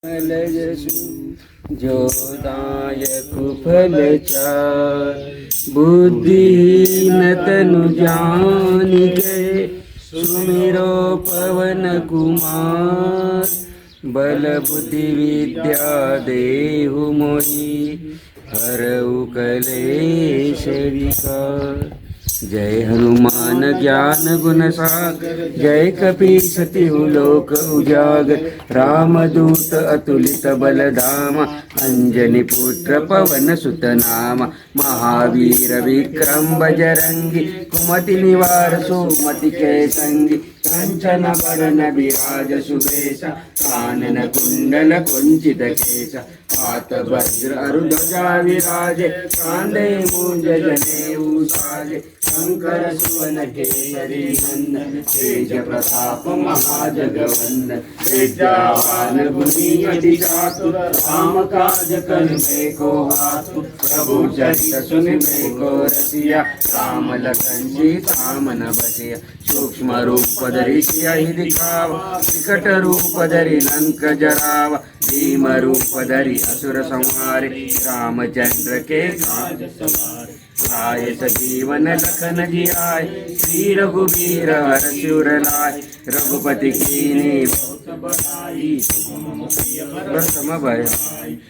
जो दायक फल चार, बुद्धिहीन तनु जान गए, सुमिरो पवन कुमार। बल बुद्धि विद्या देहु मोहि, हरऊ कलेश विकार। जय हनुमान ज्ञान गुण सागर, जय कपीस तिहु लोक उजागर। रामदूत अतुलित बल धामा, अंजनी पुत्र पवन सुत नामा। महावीर विक्रम बजरंगी, कुमति निवार सुमति के संगी। कंचन बरन विराज सुबेसा, कानन कुंडल कुंचित केसा। हाथ वज्र अरुध्वजा विराजे, कांधे मूंज जनेऊ साजे। शंकर सुवन केसरी नंदन, तेज प्रताप महाजगवंदन। विद्यावान गुणी अति चातुर, राम काज करने को आतुर। प्रभु चरित सुनिबे को रसिया, राम लखन सीता मन बसिया। सूक्ष्म रूप धरि सियहि दिखावा, विकट रूप धरि लंक जरावा। भीम रूप धरि असुर संहारे, रामचंद्र के काज सवारे। लाए सजीवन लखन जियाए, श्री रघुबीर हरषि लाए। रघुपति कीन्ही बहुत बड़ाई, प्रथम भय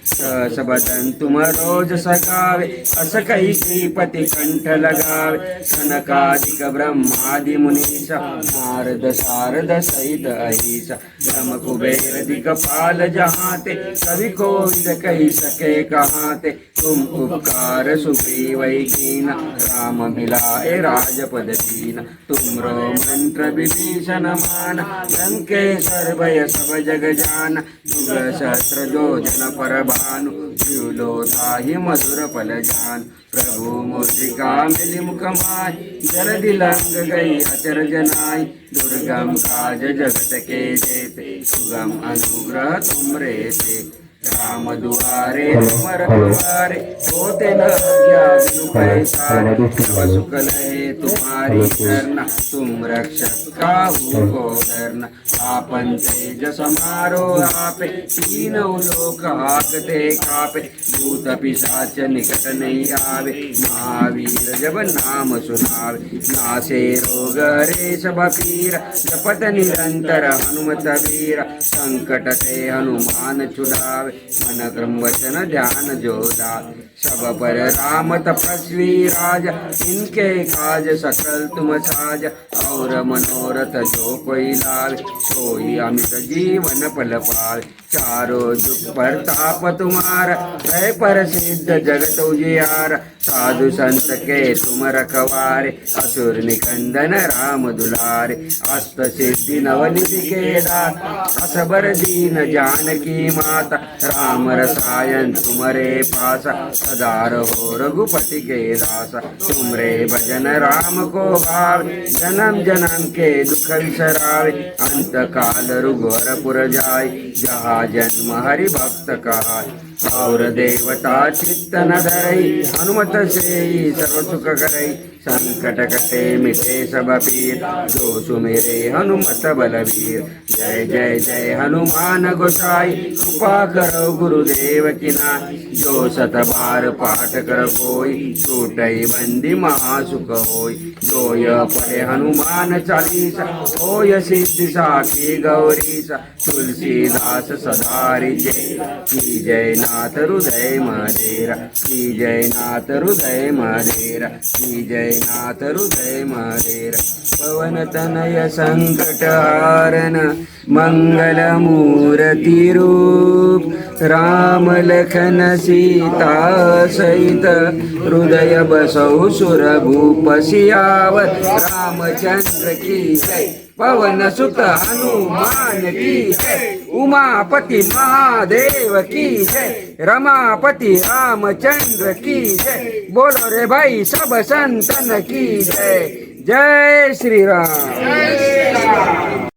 सहस बदन तुम रोज सगावे। अस कहि श्रीपति कंठ लगावे, सनकादिक ब्रह्मादि मुनीसा। नारद सारद सहित अहिसा, ब्रह्म कुबेर दिक्पाल जहाते। कवि कोविद कहि सके कहाते, तुम उपकार सुग्रीव कीन्हा। राम मिलाए राजपद दीना, तुमरो मंत्र विभीषण माना। लंकेश्वर भय सब जग जाना, जुग सहस्र योजन पर भानु। द्युलो ताहि मधुर फल जान, प्रभु मुद्रिका मिलि मुख माहि। जलधि लंघ गई अचरज नाहि, दुर्गम काज जगत के जेते। सुगम अनुग्रह तुमरे ते, राम दुआरे तुम रखवारे। होते न आज्ञा बिनु पैसारे, सब सुख लहे तुम्हारी करना। तुम रक्षक काहू को डरना, आपन तेज समारो आपे। तीनों लोक हाकते कापे, भूत पिशाच निकट नहीं आवे। महावीर जब नाम सुनावे, नासे रोग हरे सब पीरा। जपत निरंतर हनुमत वीरा, संकट ते हनुमान छुड़ावे। मन क्रम वचन ध्यान जो दावे, सब पर राम तपस्वी राजा। इनके काज सकल तुम साजा, और मनोरथ जो कोई लावे। सोई अमित जीवन फल पावे, चारों जुग प्रताप तुम्हारा। भय पर सिद्ध जगत उजियारा, साधु संत के तुम रखवारे। असुर निकंदन राम दुलारे, अष्ट सिद्धि नवनिधि के दाता। असबर दीन जानकी माता, राम रसायन तुमरे पासा। सदा रहो रघुपति के दासा, तुमरे भजन राम को भावे। जन्म जन्म के दुख विसरावे, अंत काल रघुवर जाय। जहाँ जन्म हरि भक्त कहाय, और देवता चित्त न धरई। हनुमत से सर्व सुख करई, संकट कटे मिटे सब पीर। जो सुमेरे हनुमत बलवीर, जय जय जय हनुमान गोसाई। कृपा करो गुरुदेव की नाई, जो सत बार पाठ कर कोई। छूटई बंदी महासुख होय, जो यह पढ़े हनुमान चालीसा। होय सिद्धि साखी गौरीसा, तुलसीदास सदा रिझे। की जय नाथ हृदय मदेरा, की जय नाथ हृदय मदेरा। की जय नाथ हृदय मदेरा। पवन तनय संकट हारन, मंगल मूर्ति रूप। राम लखन सीता सहित, हृदय बसौ सुर भूप सियावर। रामचंद्र की जय, पवन सुत हनुमान की जय। उमापति महादेव की जय, रमापति रामचंद्र की जय। बोलो रे भाई सब संतन की जय। जय श्री राम।